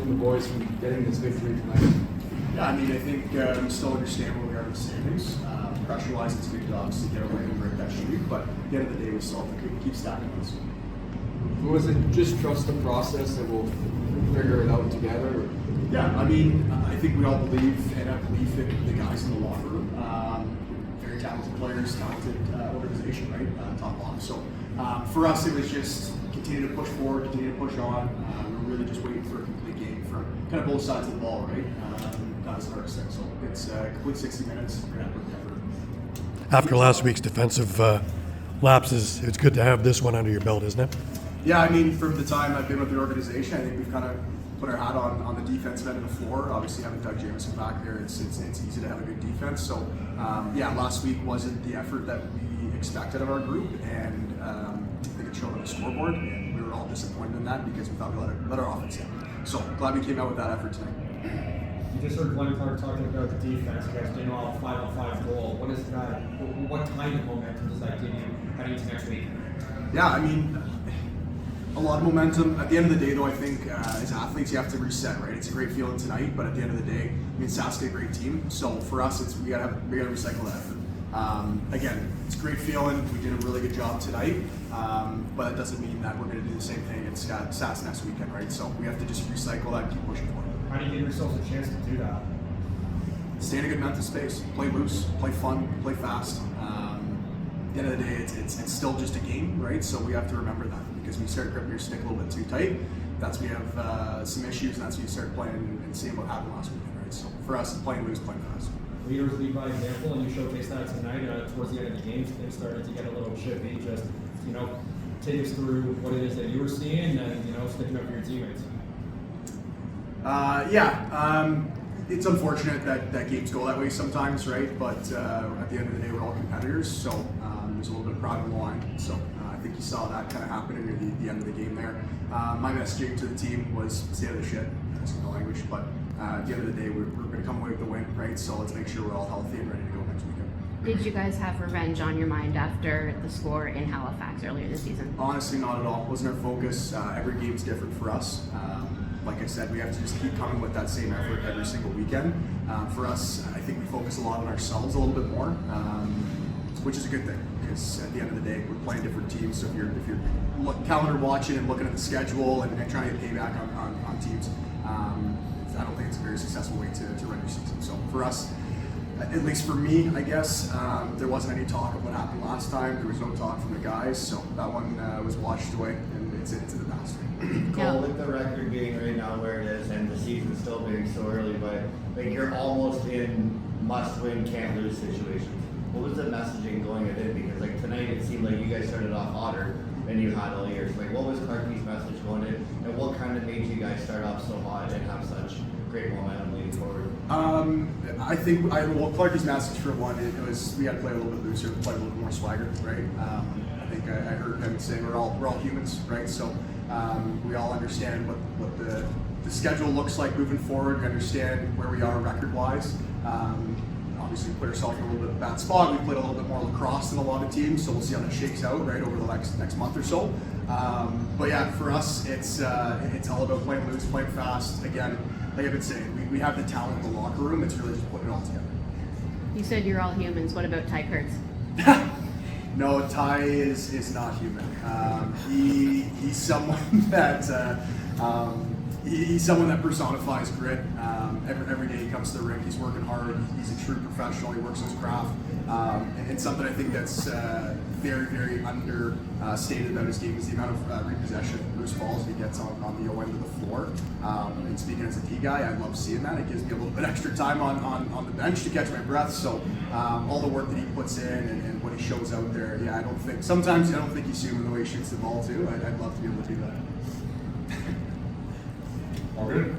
from the boys from getting this victory tonight? Yeah, I mean, I think we still understand where we are in the standings. Pressure-wise, it's good to obviously get away and break that streak, but at the end of the day, we still have to keep stacking this. Was it just trust the process that we'll figure it out together? Or? Yeah, I mean, I think we all believe and have belief in the guys in the locker room. Very talented players, talented organization, right? Top bottom. So for us, it was just continue to push forward, continue to push on. We're really just waiting for a complete game from kind of both sides of the ball, right? That's hard to say. So it's a complete 60 minutes. We're going to put effort. After last week's defensive lapses, it's good to have this one under your belt, isn't it? Yeah, I mean, from the time I've been with the organization, I think we've kind of put our hat on the defensive end of the floor. Obviously, having Doug Jameson back there, it's easy to have a good defense. So, yeah, last week wasn't the effort that we expected of our group, and I think it showed on the scoreboard, and we were all disappointed in that because we thought we let our offense down. So, glad we came out with that effort tonight. You just heard Glenn Clark talking about the defense. You guys didn't all have a 5-on-5 goal. What is that? What kind of momentum does that give you heading into next week? Yeah, I mean, a lot of momentum. At the end of the day, though, I think as athletes, you have to reset, right? It's a great feeling tonight, but at the end of the day, I mean, Sask's a great team. So for us, we gotta recycle that effort. Again, it's a great feeling. We did a really good job tonight, but it doesn't mean that we're going to do the same thing against Sask next weekend, right? So we have to just recycle that and keep pushing forward. How do you give yourselves a chance to do that? Stay in a good mental space, play loose, play fun, play fast. At the end of the day, it's still just a game, right? So we have to remember that because when you start gripping your stick a little bit too tight, that's when you have some issues, and that's when you start playing and seeing what happened last weekend, right? So for us, it's playing loose, playing fast. Leaders lead by example, and you showcased that tonight. Towards the end of the game, things started to get a little chippy. Just, take us through what it is that you were seeing and, sticking up for your teammates. It's unfortunate that games go that way sometimes, right? But at the end of the day, we're all competitors, so there's a little bit of pride on the line. So I think you saw that kind of happen near the end of the game there. My messaging to the team was stay out of the shit, excuse my language, but at the end of the day, we're going to come away with the win, right? So let's make sure we're all healthy and ready to go next weekend. Did you guys have revenge on your mind after the score in Halifax earlier this season? Honestly, not at all. It wasn't our focus. Every game's different for us. Like I said, we have to just keep coming with that same effort every single weekend. For us, I think we focus a lot on ourselves a little bit more, which is a good thing because at the end of the day, we're playing different teams. So if you're calendar watching and looking at the schedule and trying to get payback on teams, I don't think it's a very successful way to run your season. So for us, at least for me, I guess, there wasn't any talk of what happened last time. There was no talk from the guys, so that one was washed away, and it's in the past. Cole, with the record being right now where it is and the season still being so early, but like you're almost in must-win, can't-lose situations. What was the messaging going in? Because like tonight it seemed like you guys started off hotter than you had all year. So like what was Clarky's message going in, and what kind of made you guys start off so hot and have such great momentum leading forward? I think Clarky's message for one, it was we had to play a little bit looser, play a little bit more swagger, right? I think I heard him say we're all humans, right? So we all understand what the schedule looks like moving forward. We understand where we are record-wise. Obviously, we put ourselves in a little bit of a bad spot. We played a little bit more lacrosse than a lot of teams, so we'll see how that shakes out right over the next month or so. But yeah, for us, it's all about playing loose, playing fast. Again, like I've been saying, we have the talent in the locker room. It's really just putting it all together. You said you're all humans. What about Ty Kurtz? No, Ty is not human. He's someone that he's someone that personifies grit. Every day he comes to the rink, he's working hard. He's a true professional. He works his craft, and something I think that's very, very understated about his game is the amount of repossession, loose balls he gets on the O end of the floor. And speaking as a D guy, I love seeing that. It gives me a little bit extra time on the bench to catch my breath. So all the work that he puts in and what he shows out there, yeah, I don't think he's human the way he shoots the ball too. I'd love to be able to do that. All good.